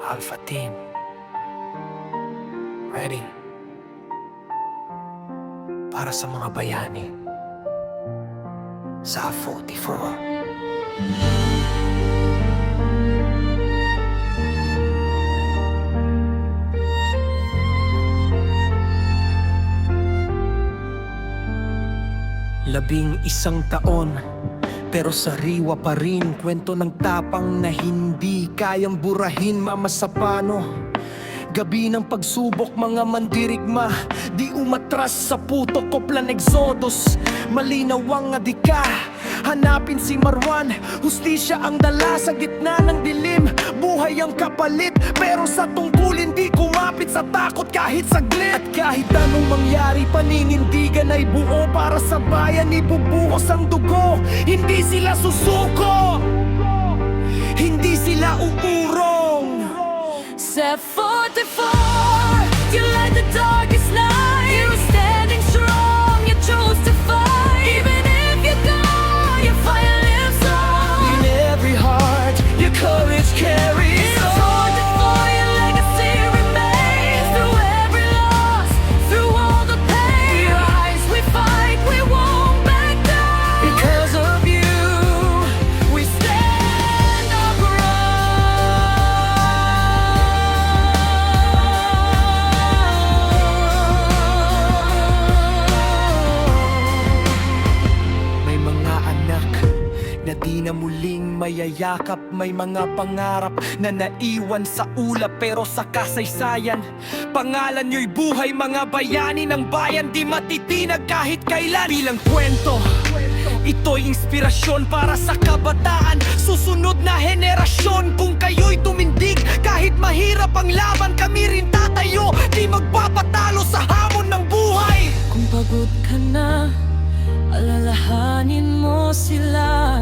Alpha Team. Ready? Para sa mga bayani. Sa 44. Labing-isang taon, pero sariwa pa rin. Kwento ng tapang na hindi kayang burahin. Mama Sapano, gabi ng pagsubok, mga mandirigma, di umatras sa putok ko plan Exodus. Malinaw ang adika, hanapin si Marwan. Hustisya ang dala sa gitna ng dilim. Buhay ang kapalit, pero sa tungkulin di kumapit sa takot kahit saglit. At kahit anong mangyari, paninindigan ay buo. Para sa bayan ibubuhos ang dugo. Hindi sila susuko, hindi sila uurong. Set 44, you light the darkest night. You were standing strong, you chose to fight. Even if you go, your fire lives on. In every heart, your courage carries It's on. haunted for your legacy remains. Through every loss, through all the pain. We rise, we fight, we won't back down. Because of you, We stand our may mga anak na di na muling mayayakap. May mga pangarap na naiwan sa ulap, pero sa kasaysayan pangalan nyo'y buhay. Mga bayani ng bayan, di matitinag kahit kailan. Bilang kwento, ito'y inspirasyon para sa kabataan, susunod na henerasyon. Kung kayo'y tumindig, kahit mahirap ang laban, kami rin tatayo. Di magpapatalo sa hamon ng buhay. Kung pagod ka na, alalahanin mo sila.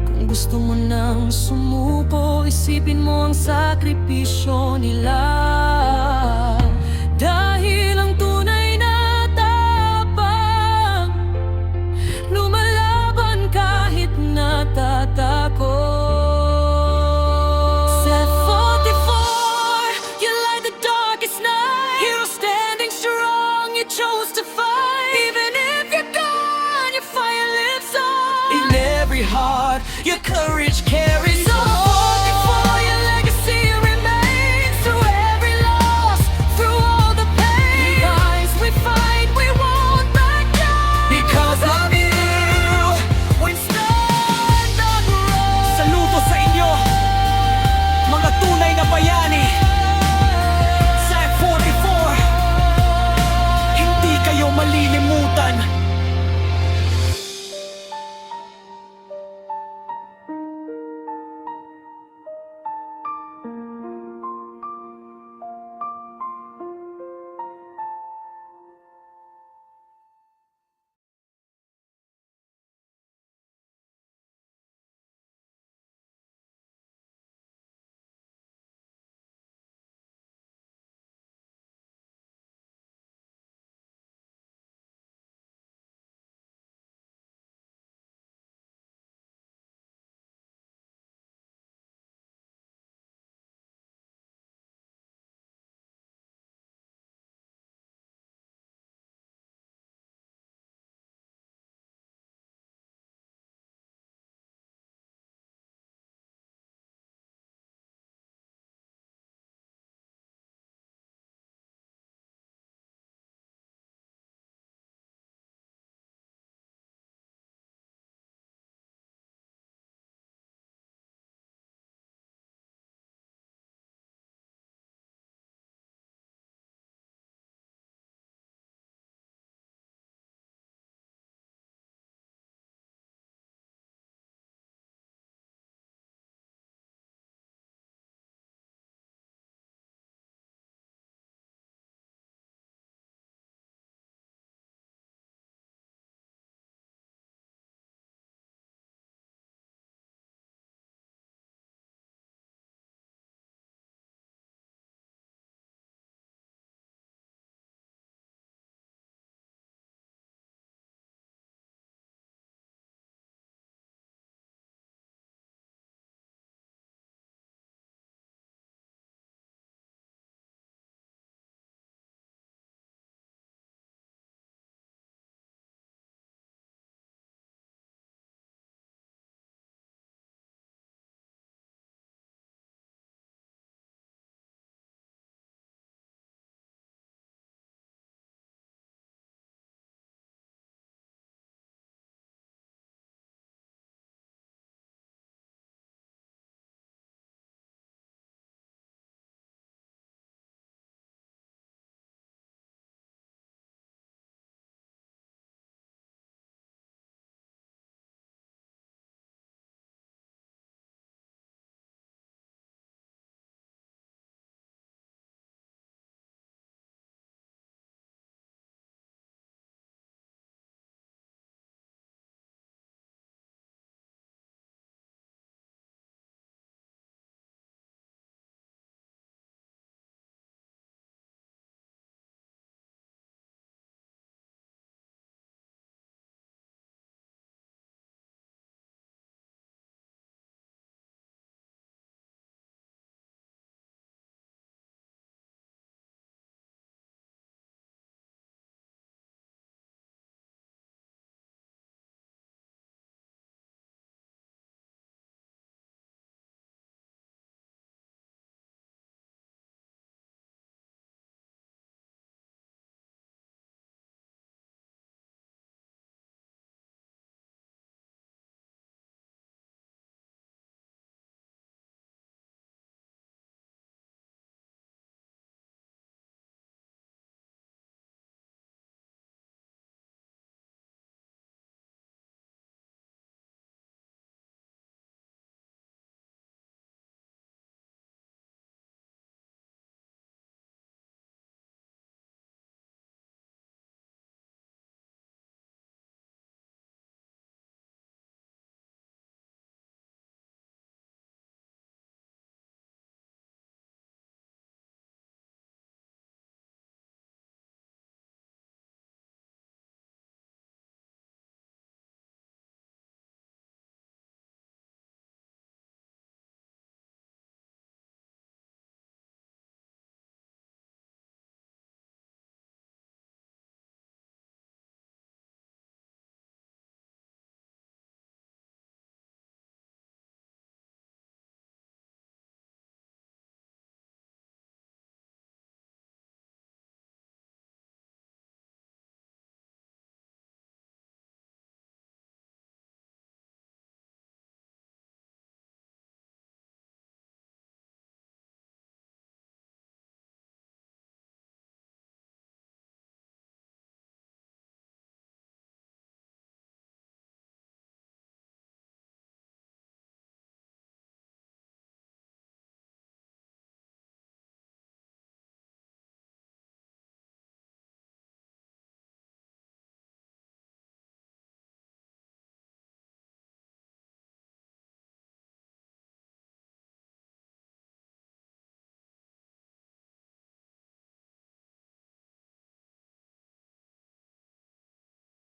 Kung gusto mo nang sumuko, isipin mo ang sakripisyo nila. Dahil ang tunay na tapang lumalaban kahit natatakot. Set 44, you light the darkest night. Hero standing strong, you chose to fight. Even if you're gone, your fire lives on. In every heart, your courage carries on.